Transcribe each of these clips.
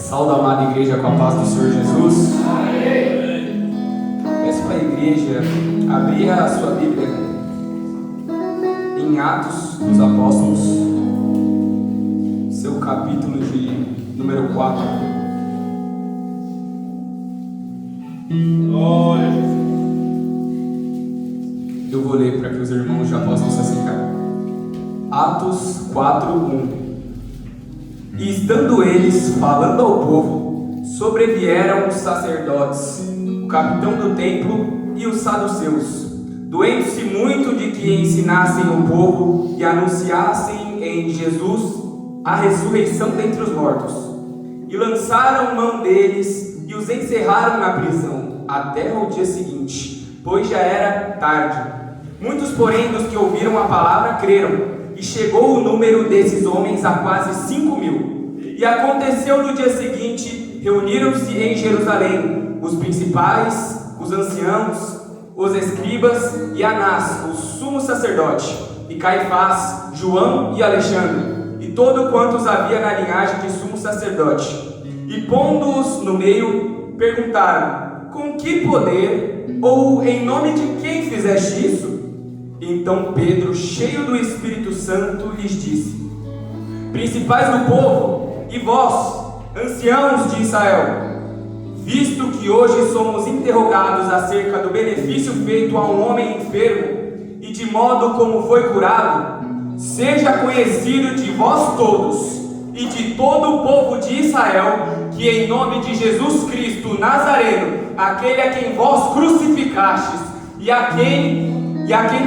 Saúde a amada igreja com a paz do Senhor Jesus. Peço para a igreja abrir a sua Bíblia em Atos dos Apóstolos, seu capítulo de número 4. Glória a Jesus. Eu vou ler para que os irmãos já possam se assentar. Atos 4:1. E estando eles falando ao povo, sobrevieram os sacerdotes, o capitão do templo e os saduceus, doendo-se muito de que ensinassem o povo e anunciassem em Jesus a ressurreição dentre os mortos. E lançaram mão deles e os encerraram na prisão até o dia seguinte, pois já era tarde. Muitos, porém, dos que ouviram a palavra creram, e chegou o número desses homens a quase 5.000. E aconteceu no dia seguinte, reuniram-se em Jerusalém os principais, os anciãos, os escribas e Anás, o sumo sacerdote, e Caifás, João e Alexandre, e todo quantos havia na linhagem de sumo sacerdote. E pondo-os no meio, perguntaram: com que poder ou em nome de quem fizeste isso? Então Pedro, cheio do Espírito Santo, lhes disse: principais do povo, e vós, anciãos de Israel, visto que hoje somos interrogados acerca do benefício feito a um homem enfermo, e de modo como foi curado, seja conhecido de vós todos, e de todo o povo de Israel, que em nome de Jesus Cristo Nazareno, aquele a quem vós crucificastes, e a quem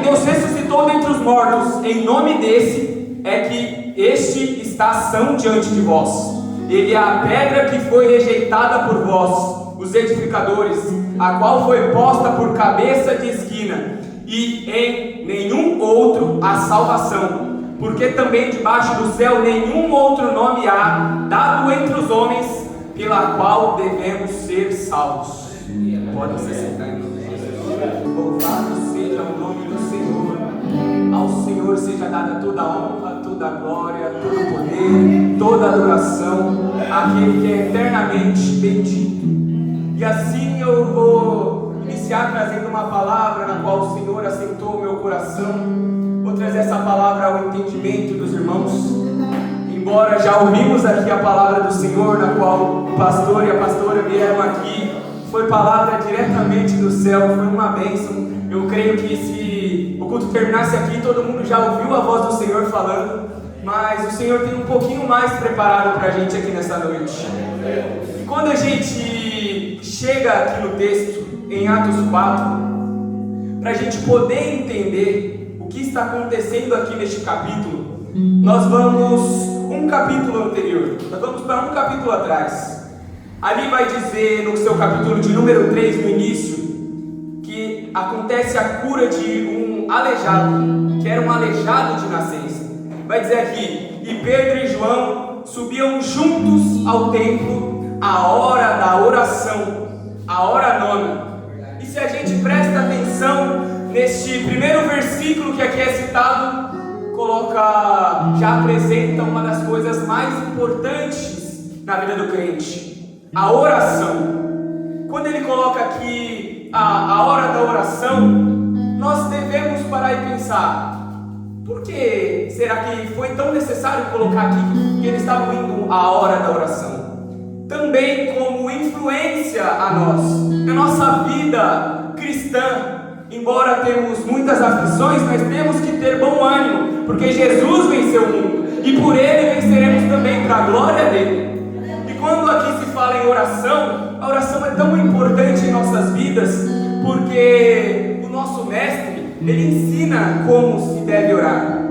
Deus ressuscitou dentre os mortos, em nome desse é que este está são diante de vós. Ele é a pedra que foi rejeitada por vós, os edificadores, a qual foi posta por cabeça de esquina, e em nenhum outro há salvação, porque também debaixo do céu nenhum outro nome há, dado entre os homens, pela qual devemos ser salvos. Podem se sentar em nome de Jesus. Louvado seja o nome do Senhor. Ao Senhor seja dada toda a honra, toda a glória, todo o poder, toda a adoração, aquele que é eternamente bendito. E assim eu vou iniciar trazendo uma palavra na qual o Senhor assentou o meu coração. Vou trazer essa palavra ao entendimento dos irmãos. Embora já ouvimos aqui a palavra do Senhor, na qual o pastor e a pastora vieram aqui, foi palavra diretamente do céu, foi uma bênção. Eu creio que se o culto terminasse aqui, todo mundo já ouviu a voz do Senhor falando, mas o Senhor tem um pouquinho mais preparado para a gente aqui nessa noite. E quando a gente chega aqui no texto, em Atos 4, para a gente poder entender o que está acontecendo aqui neste capítulo, nós vamos um capítulo anterior, nós vamos para um capítulo atrás. Ali vai dizer no seu capítulo de número 3, no início, que acontece a cura de um aleijado, que era um aleijado de nascença. Vai dizer aqui: e Pedro e João subiam juntos ao templo à hora da oração, a hora nona. E se a gente presta atenção neste primeiro versículo que aqui é citado, já apresenta uma das coisas mais importantes na vida do crente: a oração. Quando ele coloca aqui a hora da oração, nós devemos parar e pensar: por que será que foi tão necessário colocar aqui que eles estavam indo à hora da oração? Também como influência a nós, na nossa vida cristã. Embora temos muitas aflições, nós temos que ter bom ânimo, porque Jesus venceu o mundo, e por Ele venceremos também, para a glória dEle. E quando aqui se fala em oração, a oração é tão importante em nossas vidas, porque o nosso mestre, ele ensina como se deve orar.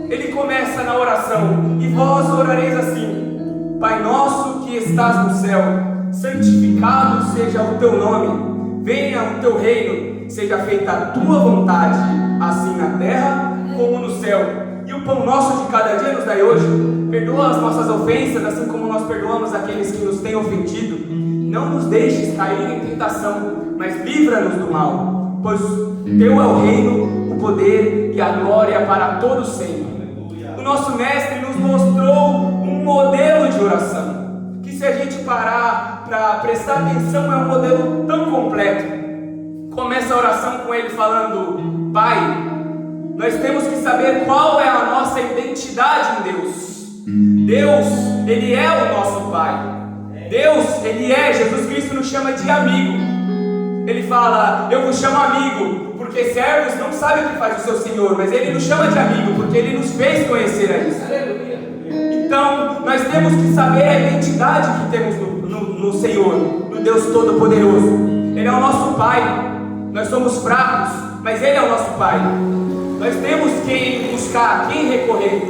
Ele começa na oração: e vós orareis assim: Pai nosso que estás no céu, santificado seja o teu nome, venha o teu reino, seja feita a tua vontade, assim na terra como no céu. E o pão nosso de cada dia nos dai hoje. Perdoa as nossas ofensas, assim como nós perdoamos aqueles que nos têm ofendido. Não nos deixes cair em tentação, mas livra-nos do mal, pois teu é o reino, o poder e a glória para todos sempre. O nosso mestre nos mostrou um modelo de oração, que se se a gente parar para prestar atenção, é um modelo tão completo. Começa a oração com ele falando: Pai, nós temos que saber qual é a nossa identidade em Deus. Deus, Ele é o nosso Pai. Deus, Ele é, Jesus Cristo nos chama de amigo. Ele fala: eu vos chamo amigo, porque servos não sabem o que faz o seu Senhor, mas Ele nos chama de amigo, porque Ele nos fez conhecer a isso. Então, nós temos que saber a identidade que temos no Senhor, no Deus Todo-Poderoso. Ele é o nosso Pai. Nós somos fracos, mas Ele é o nosso Pai. Nós temos quem buscar, quem recorrer.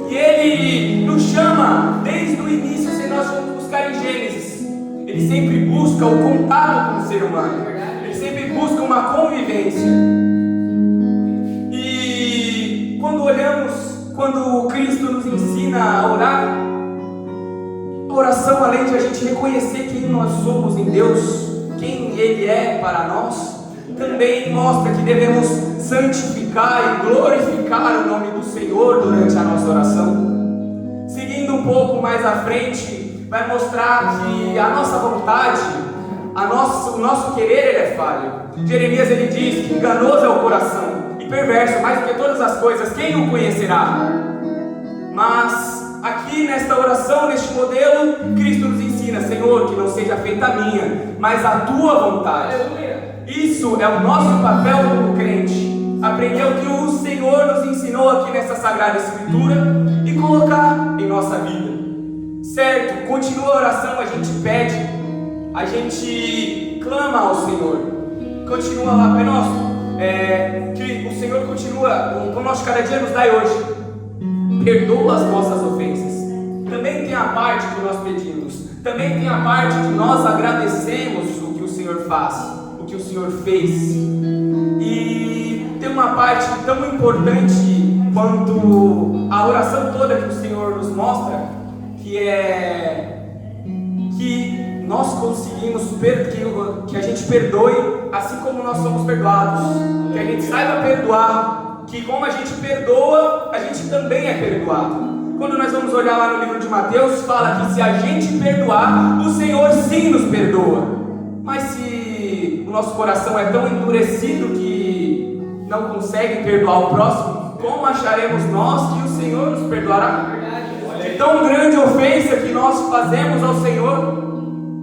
E Ele nos chama desde o início, se nós formos buscar em Gênesis. Ele sempre busca o contato com o ser humano. Ele sempre busca uma convivência. E quando Cristo nos ensina a orar, a oração, além de a gente reconhecer quem nós somos em Deus, quem Ele é para nós, também mostra que devemos santificar e glorificar o nome do Senhor durante a nossa oração. Seguindo um pouco mais à frente, vai mostrar que a nossa vontade, o nosso querer, ele é falho. Jeremias, ele diz que enganoso é o coração e perverso mais do que todas as coisas, quem o conhecerá? Mas aqui nesta oração, neste modelo, Cristo nos ensina: Senhor, que não seja feita a minha, mas a tua vontade. Isso é o nosso papel como crente, aprender o que o Senhor nos ensinou aqui nessa Sagrada Escritura e colocar em nossa vida. Certo? Continua a oração, a gente pede, a gente clama ao Senhor. Continua lá, Pai Nosso, que o Senhor continua, o nosso cada dia nos dai hoje. Perdoa as nossas ofensas. Também tem a parte que nós pedimos, também tem a parte que nós agradecemos o que o Senhor faz, que o Senhor fez. E tem uma parte tão importante quanto a oração toda que o Senhor nos mostra, que é que nós conseguimos que a gente perdoe assim como nós somos perdoados, que a gente saiba perdoar, que como a gente perdoa, a gente também é perdoado. Quando nós vamos olhar lá no livro de Mateus, fala que se a gente perdoar, o Senhor sim nos perdoa. Mas se o nosso coração é tão endurecido que não consegue perdoar o próximo, como acharemos nós que o Senhor nos perdoará? É tão grande ofensa que nós fazemos ao Senhor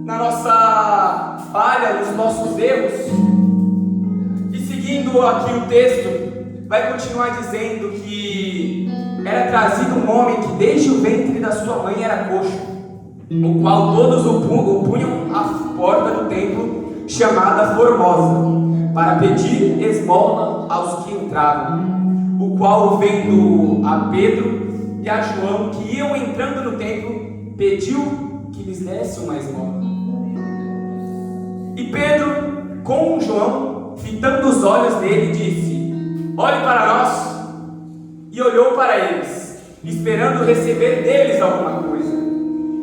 na nossa falha, nos nossos erros. E seguindo aqui o texto, vai continuar dizendo que era trazido um homem que desde o ventre da sua mãe era coxo, o qual todos o punham à porta do templo, chamada Formosa, para pedir esmola aos que entravam, o qual, vendo a Pedro e a João que iam entrando no templo, pediu que lhes desse uma esmola. E Pedro, com João, fitando os olhos dele, disse: olhe para nós. E olhou para eles, esperando receber deles alguma coisa.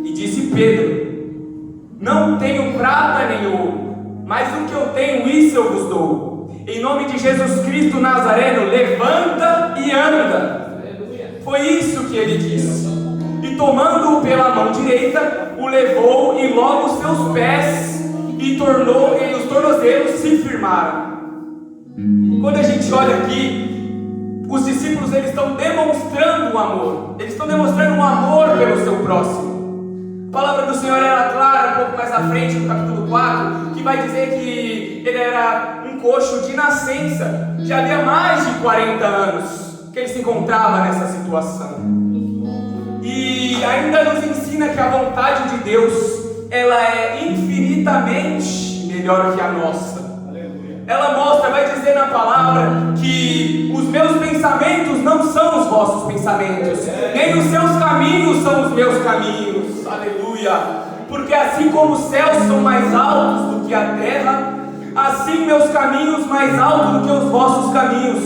E disse Pedro: não tenho prata nem ouro, mas o que eu tenho, isso eu vos dou. Em nome de Jesus Cristo Nazareno, levanta e anda. Foi isso que ele disse. E tomando-o pela mão direita, o levou, e logo os seus pés e os tornozelos se firmaram. Quando a gente olha aqui, os discípulos, eles estão demonstrando o amor. Eles estão demonstrando um amor pelo seu próximo. A palavra do Senhor era clara um pouco mais à frente, no capítulo 4, que vai dizer que ele era um coxo de nascença. Já havia mais de 40 anos que ele se encontrava nessa situação. E ainda nos ensina que a vontade de Deus, ela é infinitamente melhor que a nossa. Ela mostra, vai dizer na palavra, que os meus pensamentos não são os vossos pensamentos, nem os seus caminhos são os meus caminhos. Aleluia! Porque assim como os céus são mais altos do que a terra, assim meus caminhos mais altos do que os vossos caminhos,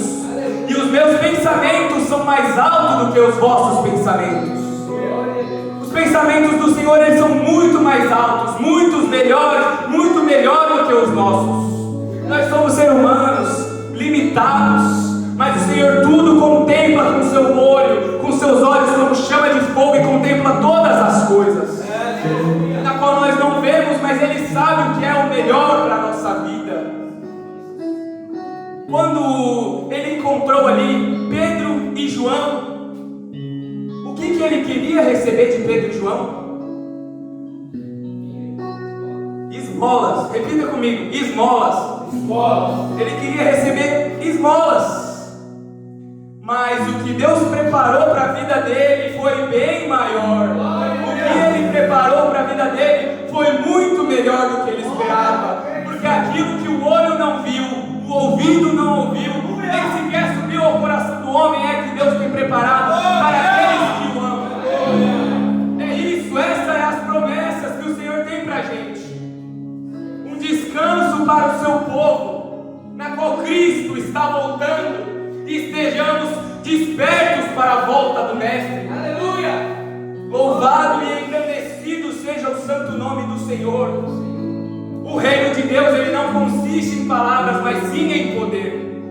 e os meus pensamentos são mais altos do que os vossos pensamentos. Os pensamentos do Senhor, eles são muito mais altos, muito melhor do que os nossos. Nós somos seres humanos, limitados, mas o Senhor tudo contempla com seu olho, com seus olhos como chama de fogo, e contempla todas as coisas. mas Ele sabe o que é o melhor para a nossa vida. Quando Ele encontrou ali Pedro e João, o que Ele queria receber de Pedro e João? Esmolas. Repita comigo: esmolas. Ele queria receber esmolas. Mas o que Deus preparou para a vida dele foi bem maior. O que Ele preparou para a vida dele foi muito melhor do que ele esperava. Porque aquilo que o olho não viu, o ouvido não ouviu, nem sequer subiu ao coração do homem, é que Deus tem preparado para aqueles que o amam. É isso, essas são as promessas que o Senhor tem para a gente. Um descanso para o seu povo, na qual Cristo está voltando, e estejamos despertos para a volta do Mestre. Aleluia! Louvado e engrandecido seja o santo nome do Senhor. O reino de Deus, ele não consiste em palavras, mas sim em poder.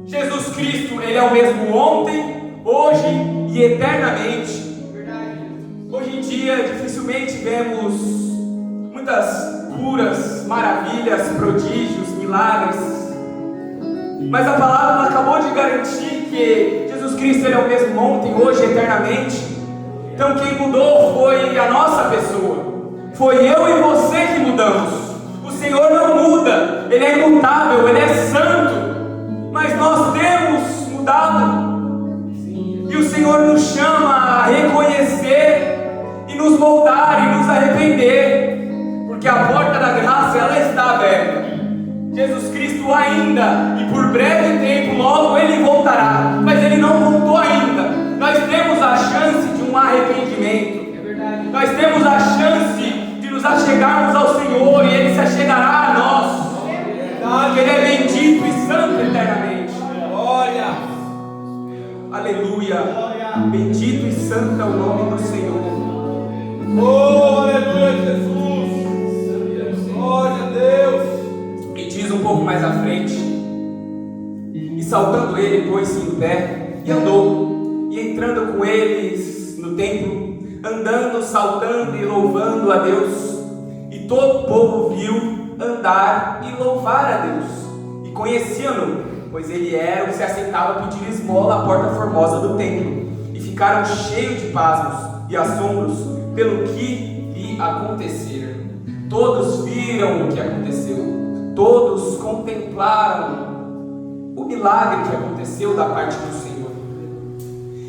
Jesus Cristo, ele é o mesmo ontem, hoje e eternamente. Hoje em dia, dificilmente vemos muitas curas, maravilhas, prodígios, milagres. Mas a palavra acabou de garantir que Jesus Cristo ele é o mesmo ontem, hoje e eternamente. Então quem mudou foi a nossa pessoa. Foi eu e você que mudamos. O Senhor não muda, Ele é imutável, Ele é santo. Mas nós temos mudado. E o Senhor nos chama a reconhecer e nos moldar e nos arrepender. Porque a porta da graça ela está aberta. Jesus Cristo ainda, e por breve tempo, logo Ele voltará. Mas Ele não voltou ainda. Nós temos a chance de um arrependimento. Nós temos a chance de nos achegarmos ao Senhor, e Ele se achegará a nós. Porque Ele é bendito e santo eternamente. Glória! Aleluia! Bendito e santo é o nome do Senhor. Oh, aleluia, Jesus! Glória a Deus! E diz um pouco mais à frente: e saltando ele, pôs-se em pé e andou, e entrando com eles no templo, andando, saltando e louvando a Deus. E todo o povo viu andar e louvar a Deus, e conheciam-no, pois ele era o que se assentava a pedir esmola à porta formosa do templo. E ficaram cheios de pasmos e assombros pelo que lhe acontecera. Todos viram o que aconteceu. Todos contemplaram o milagre que aconteceu da parte do Senhor.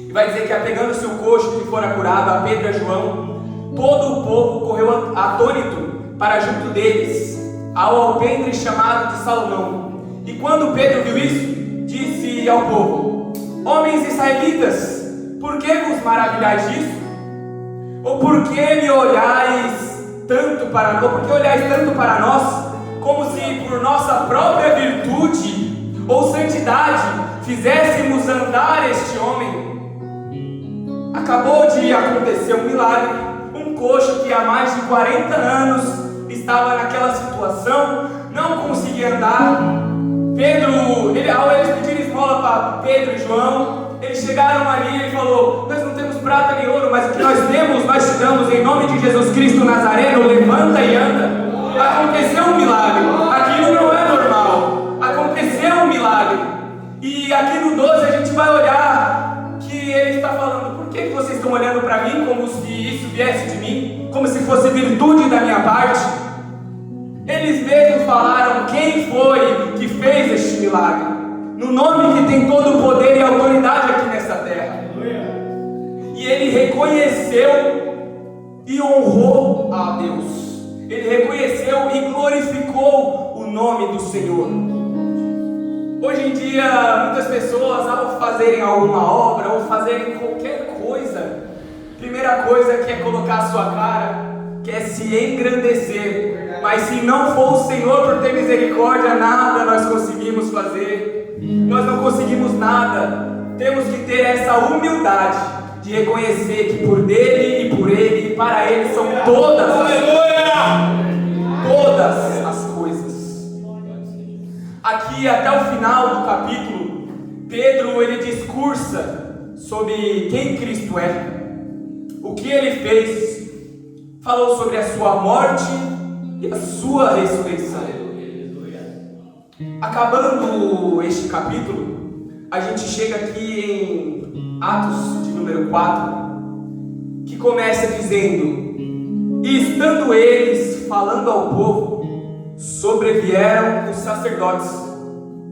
E vai dizer que apegando-se o coxo que fora curado a Pedro e a João, todo o povo correu atônito para junto deles, ao alpendre chamado de Salomão. E quando Pedro viu isso, disse ao povo: homens israelitas, por que vos maravilhais disso? Ou por que olhais tanto para nós, como se por nossa própria virtude ou santidade fizéssemos andar este homem? Acabou de acontecer um milagre. Um coxo que há mais de 40 anos estava naquela situação, não conseguia andar. Ao eles pedirem esmola para Pedro e João, eles chegaram ali e ele falou: nós não temos prata nem ouro, mas o que nós temos, nós te damos em nome de Jesus Cristo Nazareno, levanta e anda. Aconteceu um milagre. Aquilo não é normal. Aconteceu um milagre. E aqui no 12 a gente vai olhar que ele está falando: por que vocês estão olhando para mim como se isso viesse de mim? Como se fosse virtude da minha parte? Eles mesmos falaram quem foi que fez este milagre, no nome que tem todo o poder e autoridade aqui nessa terra. E ele reconheceu e honrou a Deus. Ele reconheceu e glorificou o nome do Senhor. Hoje em dia, muitas pessoas, ao fazerem alguma obra ou fazerem qualquer coisa, primeira coisa que é colocar a sua cara, quer se engrandecer. Mas se não for o Senhor por ter misericórdia, nada nós conseguimos fazer. Nós não conseguimos nada. Temos que ter essa humildade de reconhecer que por dele e por ele e para ele são todas as coisas. Aqui até o final do capítulo, Pedro ele discursa sobre quem Cristo é, o que ele fez. falou sobre a sua morte e a sua ressurreição. Acabando este capítulo, a gente chega aqui em Atos de número 4, que começa dizendo: e estando eles falando ao povo, sobrevieram os sacerdotes,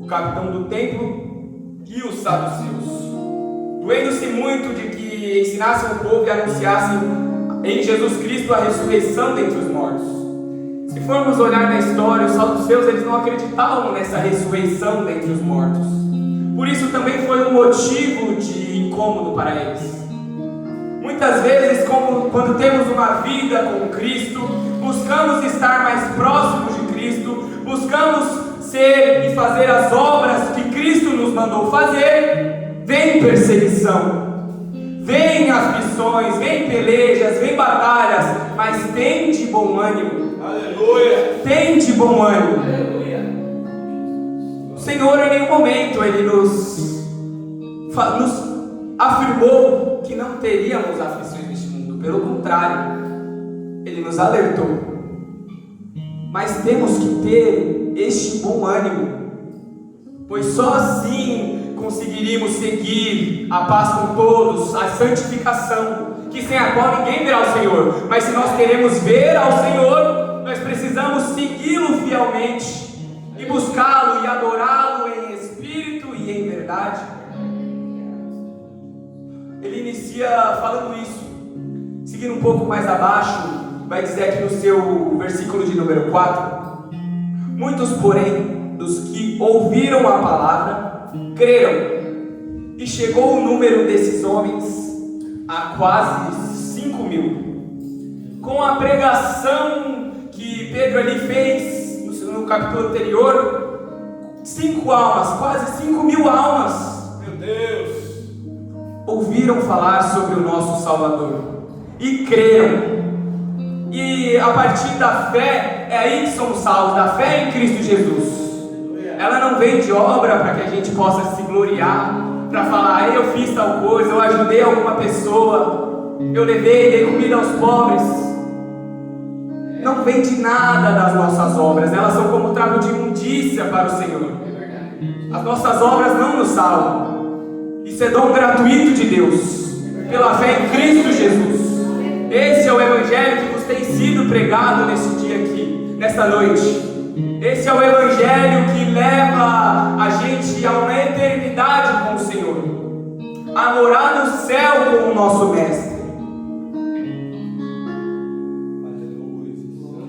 o capitão do templo e os saduceus, doendo-se muito de que ensinassem o povo e anunciassem em Jesus Cristo a ressurreição dentre os mortos. Se formos olhar na história, os saduceus eles não acreditavam nessa ressurreição dentre os mortos. Por isso também foi um motivo de incômodo para eles. Muitas vezes, quando temos uma vida com Cristo, buscamos estar mais próximos de Cristo, buscamos ser e fazer as obras que Cristo nos mandou fazer, vem perseguição, vem aflições, vem pelejas, vem batalhas, mas tem de bom ânimo. Aleluia! Tem de bom ânimo. Aleluia! O Senhor em nenhum momento Ele nos afirmou que não teríamos aflições neste mundo. Pelo contrário, Ele nos alertou. Mas temos que ter este bom ânimo, pois só assim conseguiríamos seguir a paz com todos, a santificação, que sem a qual ninguém verá o Senhor. Mas se nós queremos ver ao Senhor, nós precisamos segui-lo fielmente e buscá-lo e adorá-lo em espírito e em verdade. Ele inicia falando isso. Seguindo um pouco mais abaixo, vai dizer aqui no seu versículo de número 4: muitos, porém, dos que ouviram a palavra, creram, e chegou o número desses homens a quase 5.000. Com a pregação que Pedro ali fez no capítulo anterior, 5 almas, quase 5.000 almas, Meu Deus! ouviram falar sobre o nosso Salvador e creram. E a partir da fé, é aí que somos salvos, da fé em Cristo Jesus. Ela não vem de obra para que a gente possa se gloriar, para falar: eu fiz tal coisa, eu ajudei alguma pessoa, eu dei comida aos pobres. Não vem de nada das nossas obras, elas são como trapo de imundícia para o Senhor. As nossas obras não nos salvam. Isso é dom gratuito de Deus, pela fé em Cristo Jesus. Esse é o Evangelho que vos tem sido pregado nesse dia aqui, nesta noite. Esse é o Evangelho que leva a gente a uma eternidade com o Senhor, a morar no céu com o nosso Mestre.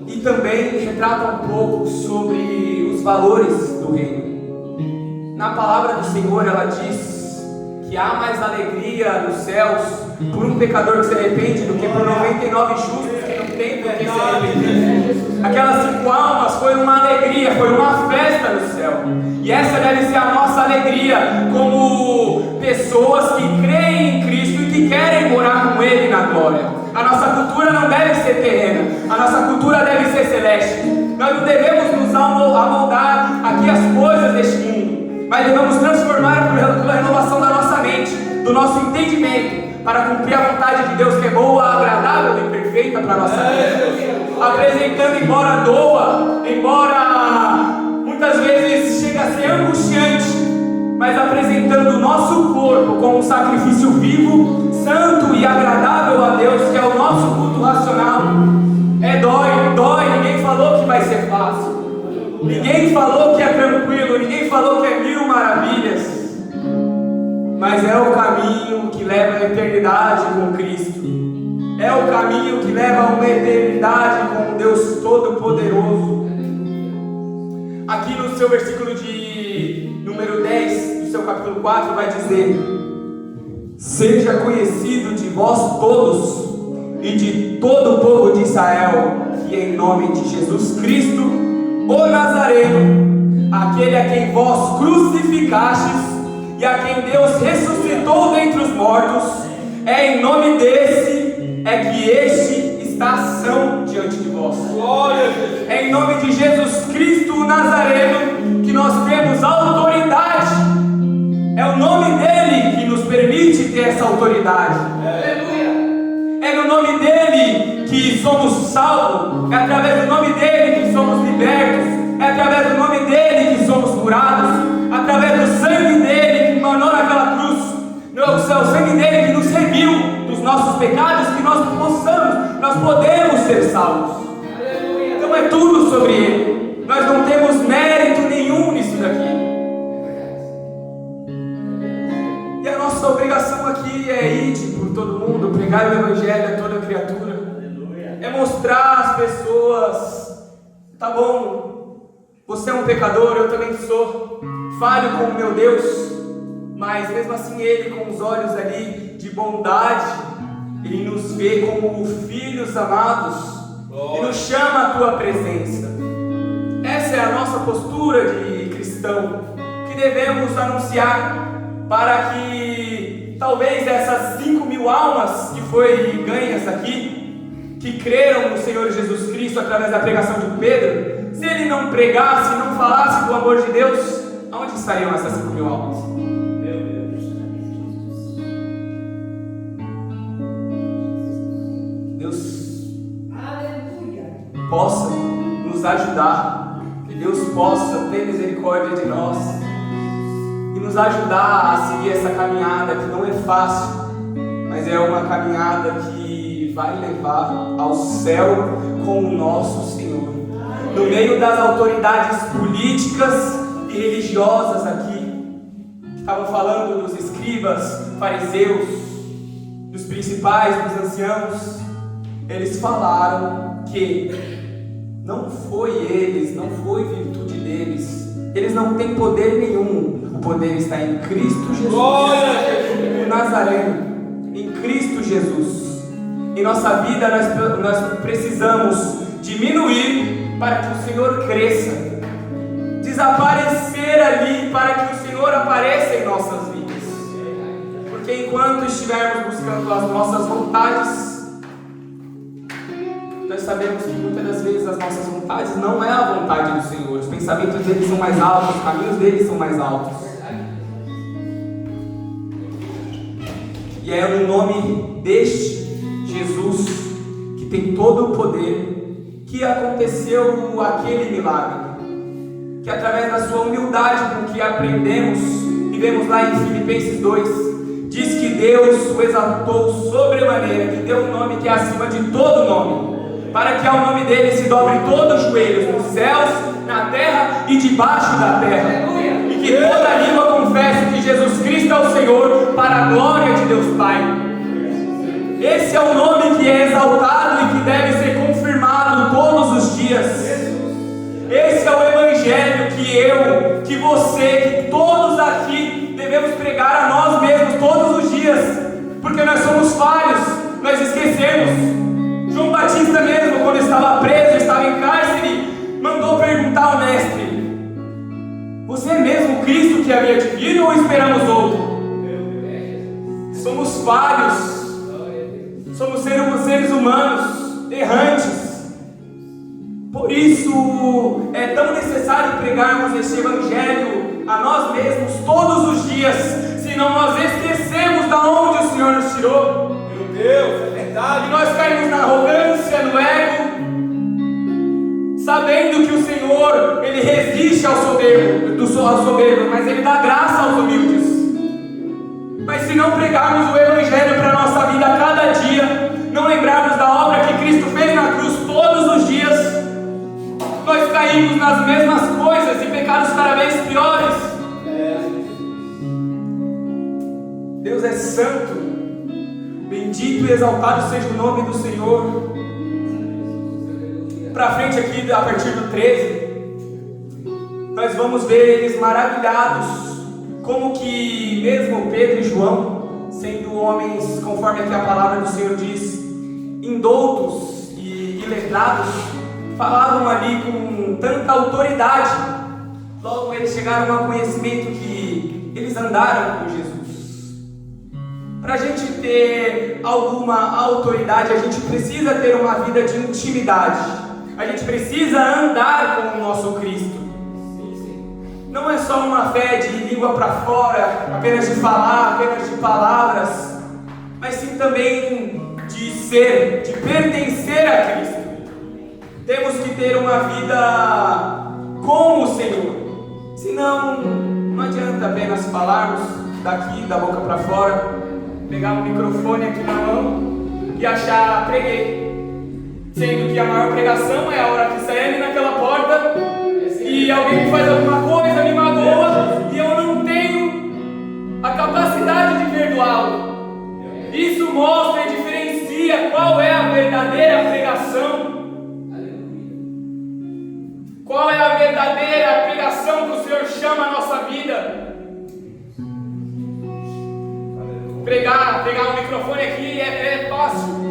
E também retrata um pouco sobre os valores do reino. Na palavra do Senhor ela diz que há mais alegria nos céus por um pecador que se arrepende do que por 99 justos que não tem por que se arrepender. Aquelas 5 almas foi uma alegria, foi uma festa no céu. E essa deve ser a nossa alegria como pessoas que creem em Cristo e que querem morar com Ele na glória. A nossa cultura não deve ser terrena, a nossa cultura deve ser celeste. Nós não devemos nos amoldar aqui as coisas deste mundo, mas devemos transformar pela renovação da nossa mente, do nosso entendimento, para cumprir a vontade de Deus que é boa, agradável e perfeita para a nossa vida. Apresentando, embora doa, embora muitas vezes chega a ser angustiante, mas apresentando o nosso corpo como um sacrifício vivo, santo e agradável a Deus, que é o nosso culto racional. Dói, ninguém falou que vai ser fácil, ninguém falou que é tranquilo, ninguém falou que é 1000 maravilhas, mas é o caminho que leva à eternidade com Cristo, é o caminho que leva a uma eternidade com Deus Todo-Poderoso. Aqui no seu versículo de número 10, do seu capítulo 4, vai dizer: seja conhecido de vós todos e de todo o povo de Israel, que em nome de Jesus Cristo, o Nazareno, aquele a quem vós crucificastes e a quem Deus ressuscitou dentre os mortos, é em nome desse que este está são diante de vós. Glória a Jesus. É em nome de Jesus Cristo, o Nazareno, que nós temos autoridade. É o nome dele que nos permite ter essa autoridade. Aleluia. É É no nome dele que somos salvos, é através do nome dele que somos libertos, é através do nome dele que somos curados, através do sangue dele que manou naquela cruz, é o sangue dele que nos remiu dos nossos pecados, que nós podemos ser salvos. Então é tudo sobre ele. Nós não temos mérito nenhum nisso daqui. E a nossa obrigação aqui é ir por todo mundo, pregar o evangelho a toda criatura. É mostrar às pessoas: tá bom, você é um pecador, eu também sou, falho com o meu Deus, mas mesmo assim ele, com os olhos ali de bondade, ele nos vê como filhos amados e nos chama à tua presença. Essa é a nossa postura de cristão, que devemos anunciar, para que talvez essas 5.000 almas que foi ganhas aqui, que creram no Senhor Jesus Cristo através da pregação de Pedro, se ele não pregasse, não falasse do amor de Deus, aonde estariam essas 5.000 almas? Deus possa nos ajudar, que Deus possa ter misericórdia de nós e nos ajudar a seguir essa caminhada que não é fácil, mas é uma caminhada que vai levar ao céu com o nosso Senhor. No meio das autoridades políticas e religiosas aqui, que estavam falando dos escribas, fariseus, dos principais, dos anciãos, eles falaram que não foi eles, não foi virtude deles, eles não têm poder nenhum, o poder está em Cristo Jesus, o Nazareno, em Cristo Jesus. Em nossa vida nós precisamos diminuir para que o Senhor cresça, desaparecer ali para que o Senhor apareça em nossas vidas, porque enquanto estivermos buscando as nossas vontades, nós sabemos que muitas das vezes as nossas vontades não é a vontade do Senhor. Os pensamentos deles são mais altos, os caminhos deles são mais altos. E é no nome deste Jesus, que tem todo o poder, que aconteceu aquele milagre, que através da sua humildade com que aprendemos, e vemos lá em Filipenses 2, diz que Deus o exaltou sobremaneira, que deu um nome que é acima de todo nome, para que ao nome dele se dobre todos os joelhos, nos céus, na terra e debaixo da terra, e que toda língua confesse que Jesus Cristo é o Senhor, para a glória de Deus Pai. Esse é o nome que é exaltado e que deve ser confirmado todos os dias. Esse é o evangelho que eu, que você, que todos aqui devemos pregar a nós mesmos todos os dias, porque nós somos falhos, nós esquecemos. João Batista mesmo, quando estava preso, estava em cárcere, mandou perguntar ao mestre: você é mesmo o Cristo que havia de vir ou esperamos outro? Somos falhos, somos seres humanos, errantes. Por isso é tão necessário pregarmos esse evangelho a nós mesmos todos os dias, senão nós esquecemos de onde o Senhor nos tirou. Meu Deus, é verdade. E nós caímos na arrogância, no ego, sabendo que o Senhor, Ele resiste ao soberbo, mas Ele dá graça aos humildes. Mas se não pregarmos o Evangelho para a nossa vida a cada dia, não lembrarmos da obra que Cristo fez na cruz todos os dias, nós caímos nas mesmas coisas e pecados cada vez piores. Deus é santo, bendito e exaltado seja o nome do Senhor. Para frente aqui, a partir do 13, nós vamos ver eles maravilhados, como que mesmo Pedro e João, sendo homens, conforme aqui a palavra do Senhor diz, indoutos e letrados, falavam ali com tanta autoridade. Logo eles chegaram ao conhecimento que eles andaram com Jesus. Para a gente ter alguma autoridade, a gente precisa ter uma vida de intimidade. A gente precisa andar com o nosso Cristo. Não é só uma fé de língua para fora, apenas de falar, apenas de palavras, mas sim também de pertencer a Cristo. Temos que ter uma vida com o Senhor. Senão, não adianta apenas falarmos daqui, da boca para fora, pegar um microfone aqui na mão e achar preguei. Sendo que a maior pregação é a hora que saímos naquela porta e alguém faz alguma coisa, me magoa e eu não tenho a capacidade de perdoá-lo. Isso mostra e diferencia qual é a verdadeira pregação. Qual é a verdadeira pregação que o Senhor chama a nossa vida? Pegar um microfone aqui é fácil.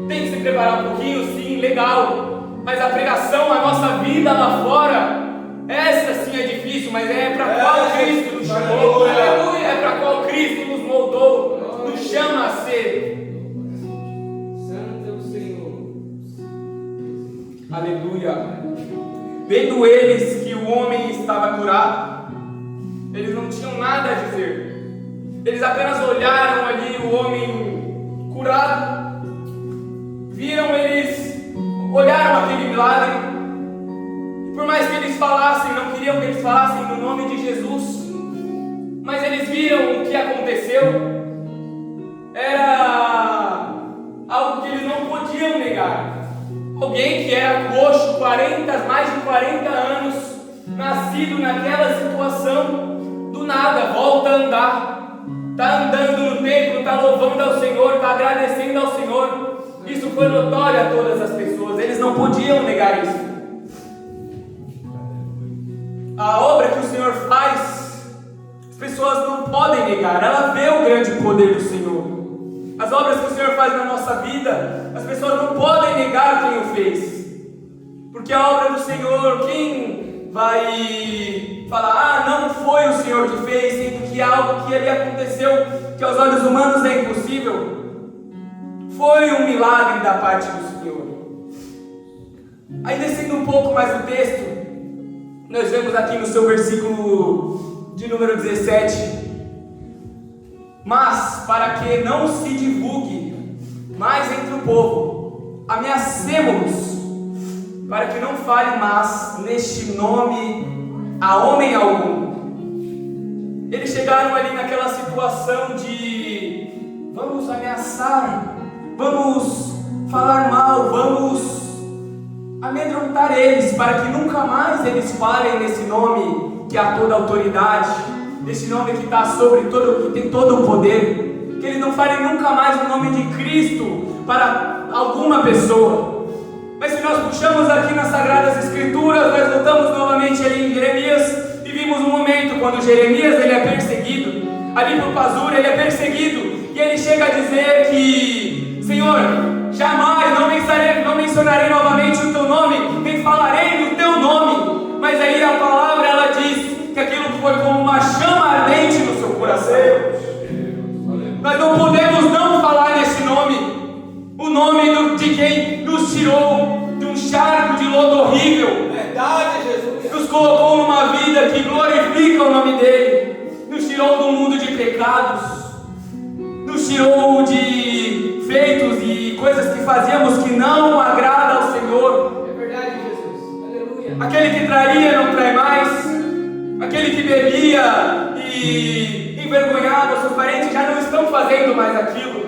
Tem que se preparar um pouquinho, sim, legal. Mas a pregação, a nossa vida lá fora, essa sim é difícil, mas é para qual Cristo nos chamou. Aleluia! É para qual Cristo nos moldou, nos chama a ser. Santo é o Senhor. Aleluia! Vendo eles que o homem estava curado, eles não tinham nada a dizer. Eles apenas olharam ali o homem curado, olharam aquele milagre, e por mais que eles falassem, não queriam que eles falassem no nome de Jesus, mas eles viram o que aconteceu. Era algo que eles não podiam negar. Alguém que era coxo, mais de 40 anos, nascido naquela situação, do nada, volta a andar, está andando no templo, está louvando ao Senhor, está agradecendo ao Senhor. Isso foi notório a todas as pessoas, eles não podiam negar isso. A obra que o Senhor faz, as pessoas não podem negar, ela vê o grande poder do Senhor. As obras que o Senhor faz na nossa vida, as pessoas não podem negar quem o fez. Porque a obra do Senhor, quem vai falar, não foi o Senhor que fez, sendo que algo que ali aconteceu, que aos olhos humanos é impossível, foi um milagre da parte do Senhor. Aí descendo um pouco mais o texto, nós vemos aqui no seu versículo de número 17, mas para que não se divulgue mais entre o povo, ameacemo-los, para que não fale mais neste nome a homem algum. Eles chegaram ali naquela situação de vamos ameaçar, vamos falar mal, vamos amedrontar eles, para que nunca mais eles falem nesse nome que há toda a autoridade, esse nome que está sobre todo, que tem todo o poder, que eles não falem nunca mais o nome de Cristo para alguma pessoa. Mas se nós puxamos aqui nas Sagradas Escrituras, nós voltamos novamente ali em Jeremias e vimos um momento quando Jeremias ele é perseguido, ali por Pazur ele é perseguido, e ele chega a dizer que, Senhor, jamais não mencionarei novamente o teu nome, nem falarei do teu nome. Mas aí a palavra ela diz que aquilo foi como uma chama ardente no seu coração. Nós não podemos não falar nesse nome, o nome de quem nos tirou de um charco de lodo horrível. Verdade, Jesus. Nos colocou numa vida que glorifica o nome dele. Nos tirou do mundo de pecados. Nos tirou de feitos e coisas que fazíamos que não agrada ao Senhor. É verdade, Jesus. Aleluia. Aquele que traía não trai mais. Aquele que bebia e envergonhava seus parentes já não estão fazendo mais aquilo.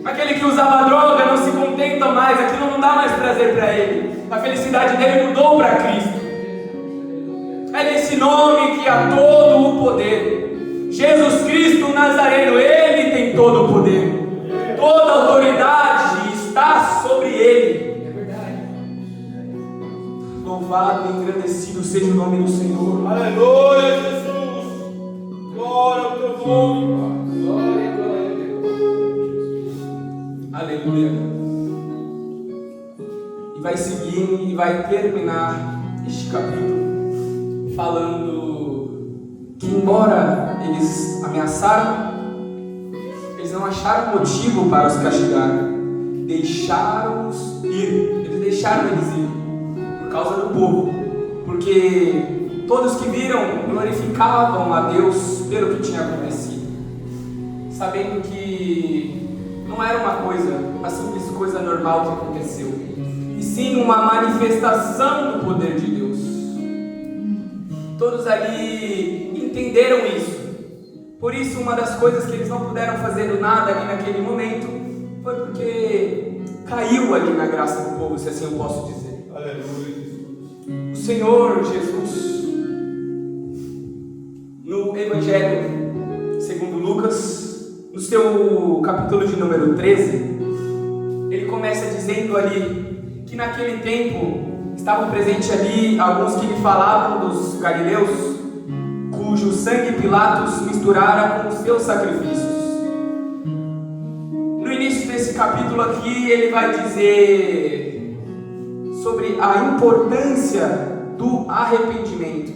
Aquele que usava droga não se contenta mais, aquilo não dá mais prazer para ele. A felicidade dele mudou para Cristo. É nesse nome que há todo o poder. Jesus Cristo Nazareno, ele tem todo o poder. Toda a autoridade está sobre ele. É verdade. Louvado e engrandecido seja o nome do Senhor. Aleluia, Jesus. Glória ao teu nome, Pai. Glória, glória. Aleluia. E vai seguir e vai terminar este capítulo falando que, embora eles ameaçaram, eles não acharam motivo para os castigar, deixaram-os ir. Eles deixaram eles ir por causa do povo, porque todos que viram glorificavam a Deus pelo que tinha acontecido, sabendo que não era uma simples coisa normal que aconteceu, e sim uma manifestação do poder de Deus. Todos ali entenderam isso. Por isso, uma das coisas que eles não puderam fazer do nada ali naquele momento foi porque caiu ali na graça do povo, se assim eu posso dizer. Aleluia. O Senhor Jesus, no Evangelho segundo Lucas, no seu capítulo de número 13, ele começa dizendo ali que naquele tempo estavam presentes ali alguns que lhe falavam dos galileus, cujo sangue Pilatos misturara com os seus sacrifícios. No início desse capítulo aqui, ele vai dizer sobre a importância do arrependimento.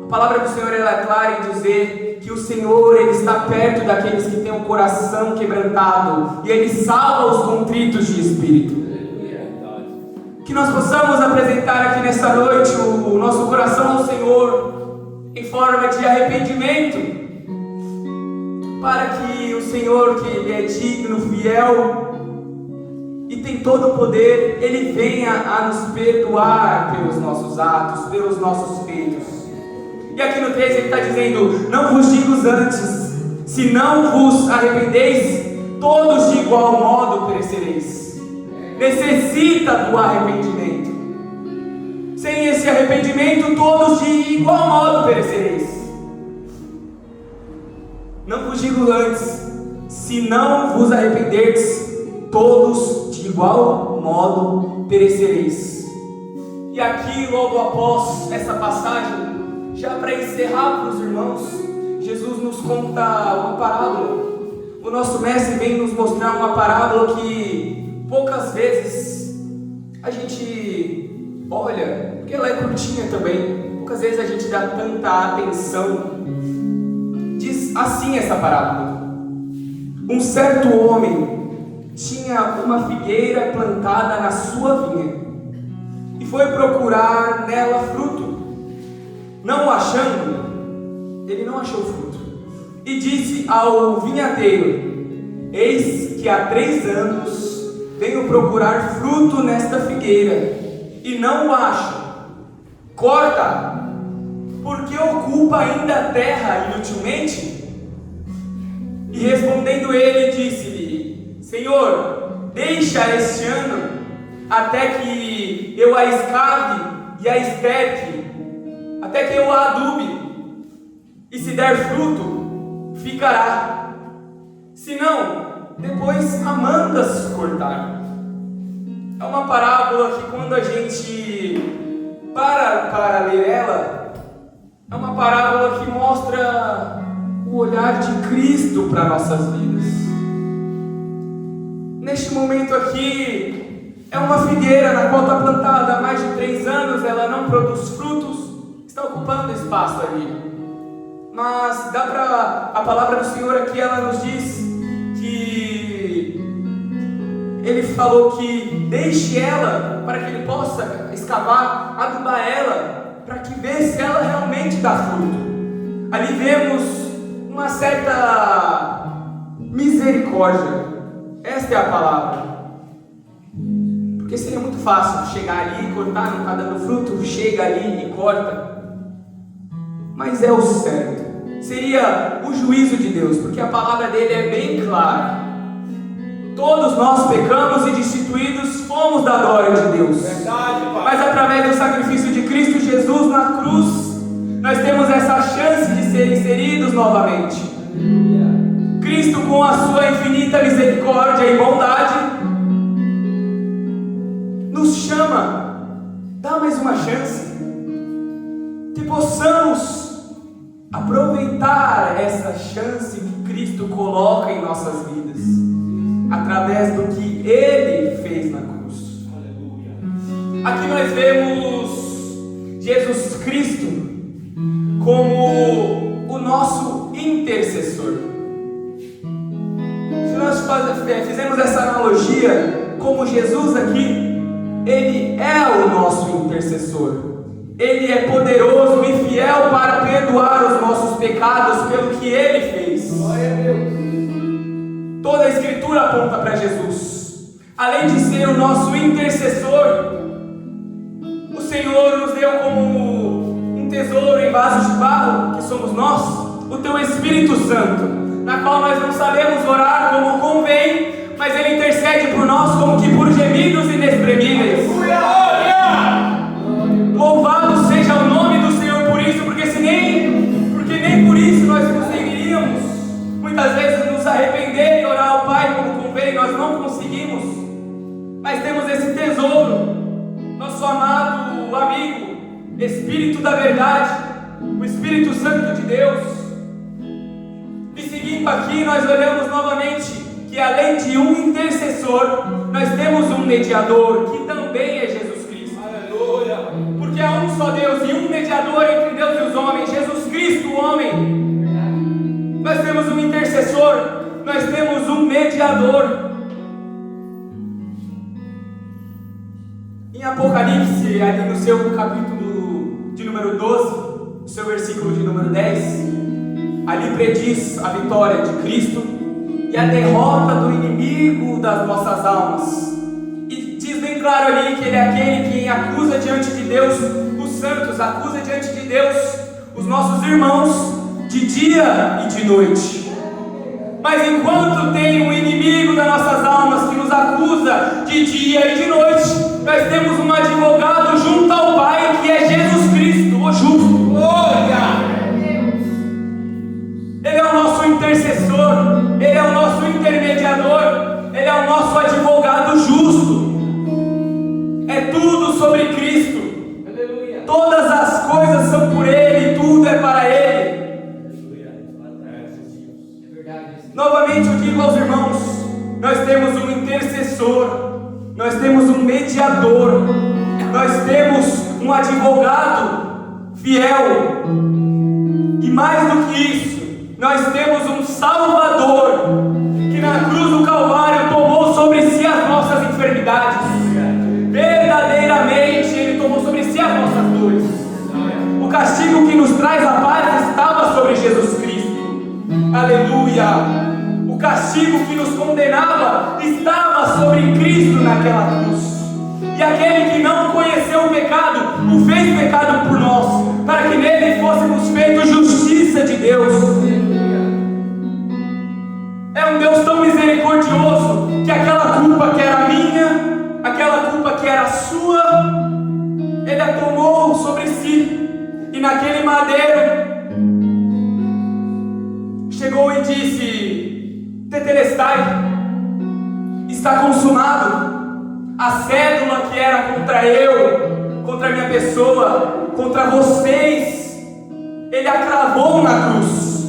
A palavra do Senhor ela é clara em dizer que o Senhor ele está perto daqueles que têm o coração quebrantado e ele salva os contritos de espírito. Que nós possamos apresentar aqui nesta noite o nosso coração ao Senhor em forma de arrependimento, para que o Senhor, que Ele é digno, fiel e tem todo o poder, Ele venha a nos perdoar pelos nossos atos, pelos nossos feitos. E aqui no 13 Ele está dizendo: não vos digo antes, se não vos arrependeis, todos de igual modo perecereis. Necessita do arrependimento. Sem esse arrependimento, todos de igual modo perecereis. Não vos digo antes, se não vos arrependerdes, todos de igual modo perecereis. E aqui, logo após essa passagem, já para encerrar para os irmãos, Jesus nos conta uma parábola. O nosso mestre vem nos mostrar uma parábola que poucas vezes a gente olha, porque ela é curtinha também, poucas vezes a gente dá tanta atenção. Diz assim essa parábola: um certo homem tinha uma figueira plantada na sua vinha e foi procurar nela fruto. Não achando, ele não achou fruto, e disse ao vinhadeiro: eis que há 3 anos venho procurar fruto nesta figueira e não o acho. Corta, porque ocupa ainda a terra inutilmente? E respondendo ele, disse-lhe: Senhor, deixa este ano até que eu a escave e a esterque, até que eu a adube, e se der fruto, ficará. Se não, depois a mandas cortar. É uma parábola que quando a gente para ler ela, é uma parábola que mostra o olhar de Cristo para nossas vidas. Neste momento aqui, é uma figueira na qual está plantada há mais de 3 anos, ela não produz frutos, está ocupando espaço ali. Mas dá para a palavra do Senhor aqui, ela nos diz que Ele falou que deixe ela para que Ele possa escavar, adubar ela, para que veja se ela realmente dá fruto. Ali vemos uma certa misericórdia, esta é a palavra, porque seria muito fácil chegar ali e cortar, não está dando fruto, chega ali e corta, mas é o certo, seria o juízo de Deus, porque a palavra dele é bem clara. Todos nós pecamos e destituídos fomos da glória de Deus. Verdade, Pai. Mas através do sacrifício de Cristo Jesus na cruz, nós temos essa chance de ser inseridos novamente. Cristo, com a sua infinita misericórdia e bondade, nos chama, dá mais uma chance, que possamos aproveitar essa chance que Cristo coloca em nossas vidas, através do que Ele fez na cruz. Aleluia. Aqui nós vemos Jesus Cristo como o nosso intercessor. Se nós fizermos essa analogia, como Jesus aqui, Ele é o nosso intercessor. Ele é poderoso e fiel para perdoar os nossos pecados pelo que Ele fez. Glória a Deus. Toda a Escritura aponta para Jesus. Além de ser o nosso intercessor, o Senhor nos deu como um tesouro em vasos de barro, que somos nós, o Teu Espírito Santo, na qual nós não sabemos orar como convém, mas Ele intercede por nós como que por gemidos inexprimíveis. Louvado seja o nome do Senhor por isso, porque nem por isso nós conseguiríamos muitas vezes nos arrepender e orar ao Pai como convém, nós não conseguimos, mas temos esse tesouro, nosso amado amigo, Espírito da verdade, o Espírito Santo de Deus. E seguindo aqui, nós olhamos novamente que além de um intercessor, nós temos um mediador, que também é Jesus Cristo. Aleluia. Porque há um só Deus e um mediador entre Deus e os homens, Jesus Cristo, o homem. Nós temos um intercessor, nós temos um mediador. Em Apocalipse, ali no seu capítulo de número 12, no seu versículo de número 10, ali prediz a vitória de Cristo e a derrota do inimigo das nossas almas. E diz bem claro ali que Ele é aquele que acusa diante de Deus os santos, acusa diante de Deus os nossos irmãos de dia e de noite. Mas enquanto tem um inimigo das nossas almas que nos acusa de dia e de noite, nós temos um advogado junto ao Pai, que é Jesus Cristo, o justo. Ele é o nosso intercessor, Ele é o nosso intermediador, Ele é o nosso advogado justo. É tudo sobre Cristo. Aleluia. Todas as coisas são por Ele, tudo é para Ele. Novamente eu digo aos irmãos, nós temos um intercessor, nós temos um mediador, nós temos um advogado fiel, e mais do que isso, nós temos um Salvador, que na cruz do Calvário tomou sobre si as nossas enfermidades, verdadeiramente Ele tomou sobre si as nossas dores. O castigo que nos traz a paz estava sobre Jesus Cristo. Aleluia! O castigo que nos condenava estava sobre Cristo naquela cruz. E aquele que não conheceu o pecado, o fez pecado por nós, para que nele fôssemos feitos justiça de Deus. É um Deus tão misericordioso, que aquela culpa que era minha, aquela culpa que era sua, Ele a tomou sobre si. E naquele madeiro chegou e disse: Tetelestai, está consumado. A cédula que era contra eu, contra a minha pessoa, contra vocês, Ele a cravou na cruz.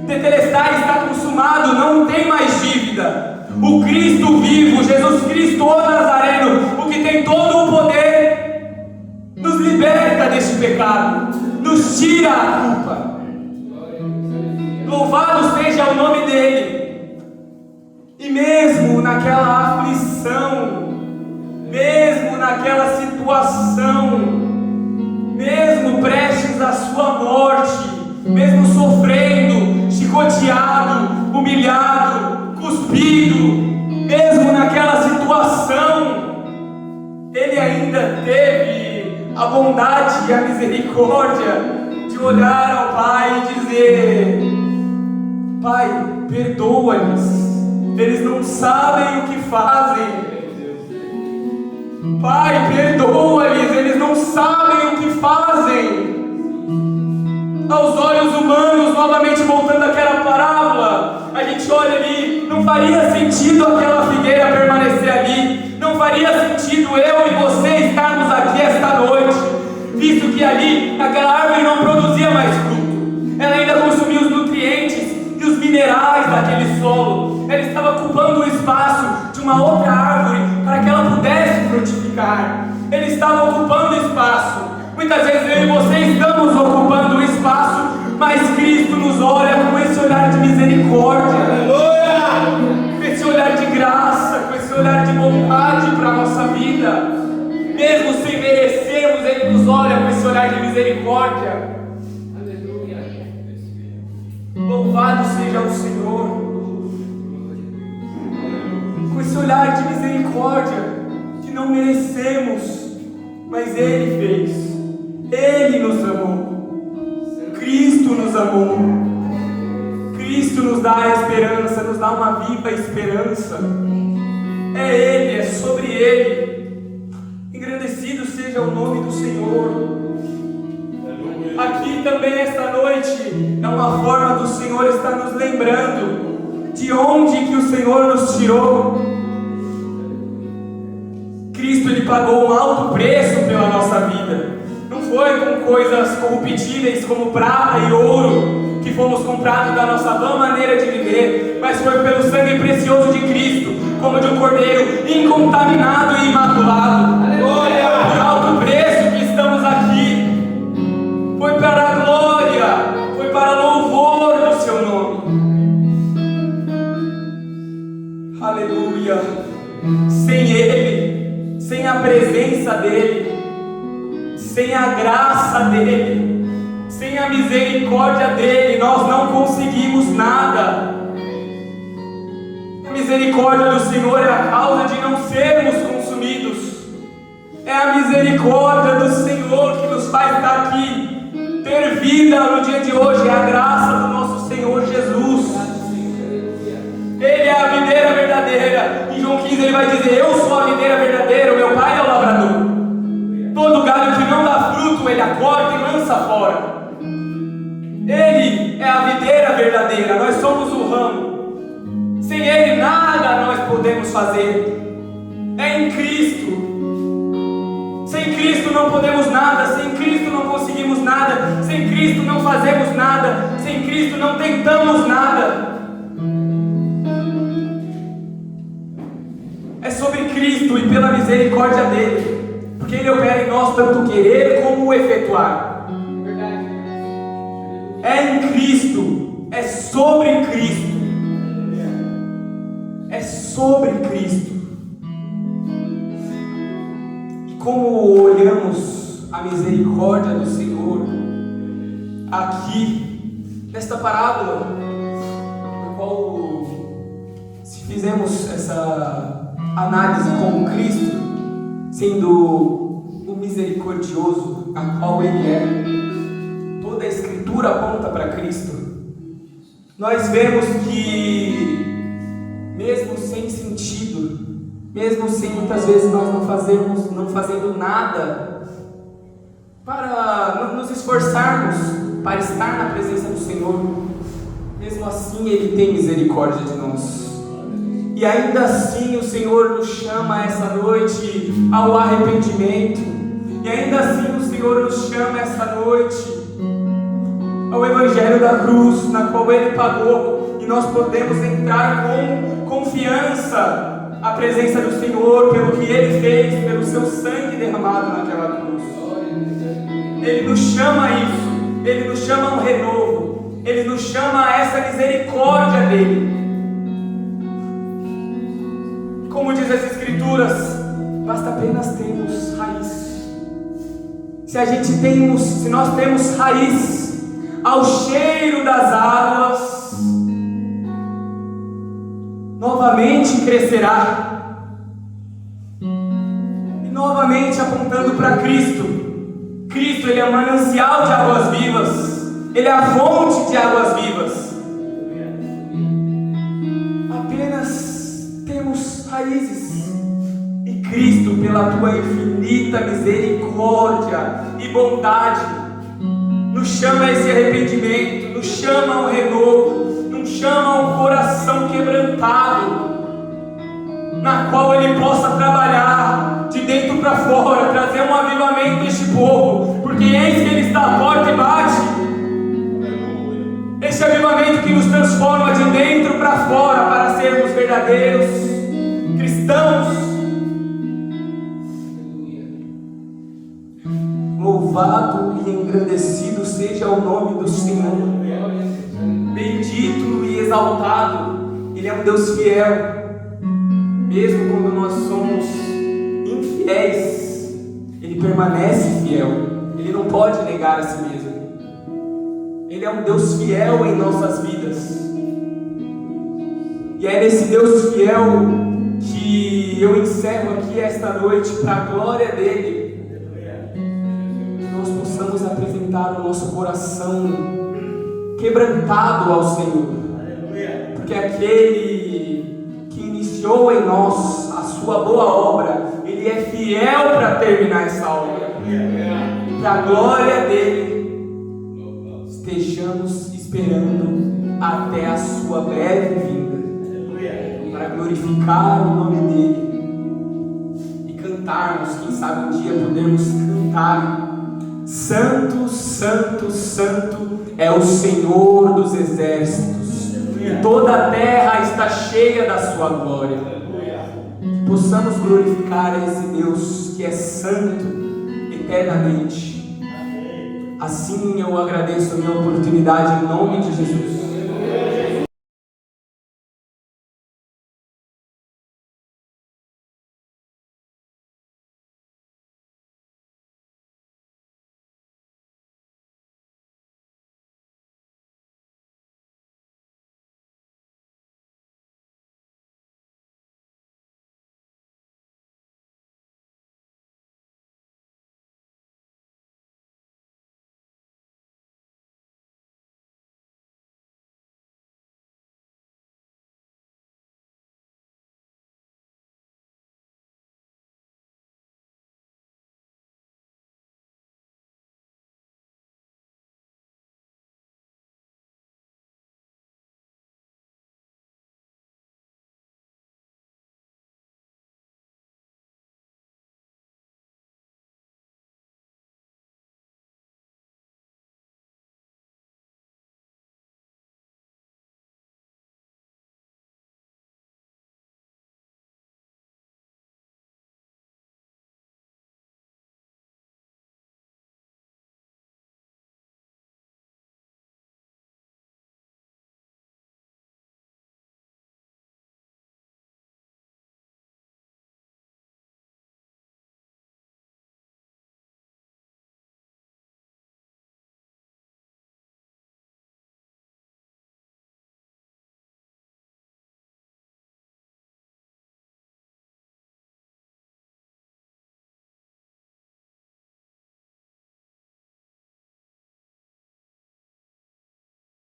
Tetelestai, está consumado, não tem mais dívida. O Cristo vivo, Jesus Cristo, o Nazareno, o que tem todo o poder, nos liberta deste pecado, nos tira a culpa. Louvado seja o nome dEle. E mesmo naquela aflição, mesmo naquela situação, mesmo prestes à sua morte, mesmo sofrendo, chicoteado, humilhado, cuspido, mesmo naquela situação, Ele ainda teve a bondade e a misericórdia de olhar ao Pai e dizer: Pai, perdoa-lhes, eles não sabem o que fazem. Pai, perdoa-lhes, eles não sabem o que fazem. Aos olhos humanos, novamente voltando àquela parábola, a gente olha ali, não faria sentido aquela figueira permanecer ali, não faria sentido eu e você estarmos aqui esta noite, visto que ali, aquela árvore não produzia mais fruto, ela ainda consumia os nutrientes e os minerais daquele solo, ela estava ocupando o espaço de uma outra árvore para que ela pudesse frutificar, ele estava ocupando o espaço. Muitas vezes eu e você estamos ocupando o espaço, mas Cristo nos olha com esse olhar de misericórdia, aleluia! Com esse olhar de graça, com esse olhar de bondade para a nossa vida, mesmo sem merecermos, Ele nos olha com esse olhar de misericórdia, aleluia! Louvado seja o Senhor. olhar de misericórdia que não merecemos, mas Ele fez. Ele nos amou. Cristo nos amou. Cristo nos dá a esperança, nos dá uma viva esperança. É Ele, é sobre Ele. Engrandecido seja o nome do Senhor. Aqui também esta noite é uma forma do Senhor estar nos lembrando de onde que o Senhor nos tirou. Cristo, Ele pagou um alto preço pela nossa vida. Não foi com coisas corruptíveis como prata e ouro que fomos comprados da nossa vã maneira de viver, mas foi pelo sangue precioso de Cristo, como de um cordeiro incontaminado e imaculado. Glória! Por alto preço que estamos aqui. Foi para a glória, foi para louvor do seu nome. Aleluia. Sem Ele, sem a presença dEle, sem a graça dEle, sem a misericórdia dEle, nós não conseguimos nada. A misericórdia do Senhor é a causa de não sermos consumidos. É a misericórdia do Senhor que nos faz estar aqui, ter vida no dia de hoje. É a graça do nosso Senhor Jesus. Ele é a videira verdadeira. Em João 15 ele vai dizer: eu sou a videira verdadeira, o meu pai é o lavrador. Todo galho que não dá fruto ele acorta e lança fora. Ele é a videira verdadeira, nós somos o ramo. Sem Ele nada nós podemos fazer. É em Cristo. Sem Cristo não podemos nada, sem Cristo não conseguimos nada, sem Cristo não fazemos nada, sem Cristo não tentamos nada. É sobre Cristo e pela misericórdia dEle, porque Ele opera em nós tanto querer como efetuar. É em Cristo, é sobre Cristo, é sobre Cristo. Como olhamos a misericórdia do Senhor aqui, nesta parábola, no qual, se fizemos essa análise com Cristo, sendo o misericordioso a qual Ele é, toda a Escritura aponta para Cristo, nós vemos que, mesmo sem sentido, mesmo sem muitas vezes nós não fazendo nada para nos esforçarmos para estar na presença do Senhor, mesmo assim Ele tem misericórdia de nós. E ainda assim o Senhor nos chama essa noite ao arrependimento. E ainda assim o Senhor nos chama essa noite ao Evangelho da cruz, na qual Ele pagou, e nós podemos entrar com confiança a presença do Senhor, pelo que Ele fez, pelo seu sangue derramado naquela cruz. Ele nos chama a isso, Ele nos chama a um renovo, Ele nos chama a essa misericórdia dEle. Como diz as Escrituras, basta apenas termos raiz. Se nós temos raiz ao cheiro das águas, novamente crescerá, e novamente apontando para Cristo. Cristo, Ele é o manancial de águas vivas, Ele é a fonte de águas vivas. Apenas temos raízes, e Cristo, pela tua infinita misericórdia e bondade, nos chama a esse arrependimento, nos chama a um renovo, nos chama a um coração quebrantado, na qual Ele possa trabalhar de dentro para fora, trazer um avivamento a este povo, porque eis que Ele está à porta e bate. Esse avivamento que nos transforma de dentro para fora, para sermos verdadeiros cristãos. Louvado e engrandecido seja o nome do Senhor. Bendito e exaltado. Ele é um Deus fiel. Mesmo quando nós somos infiéis, Ele permanece fiel. Ele não pode negar a si mesmo. Ele é um Deus fiel em nossas vidas. E é nesse Deus fiel que E eu encerro aqui esta noite para a glória dele. Que nós possamos apresentar o nosso coração quebrantado ao Senhor. Porque aquele que iniciou em nós a sua boa obra, ele é fiel para terminar essa obra. Para a glória dele, estejamos esperando até a sua breve vinda, para glorificar o nome dele e cantarmos, quem sabe um dia podemos cantar: Santo, Santo, Santo é o Senhor dos exércitos, e toda a terra está cheia da sua glória. Que possamos glorificar esse Deus que é santo eternamente. Assim eu agradeço a minha oportunidade em nome de Jesus.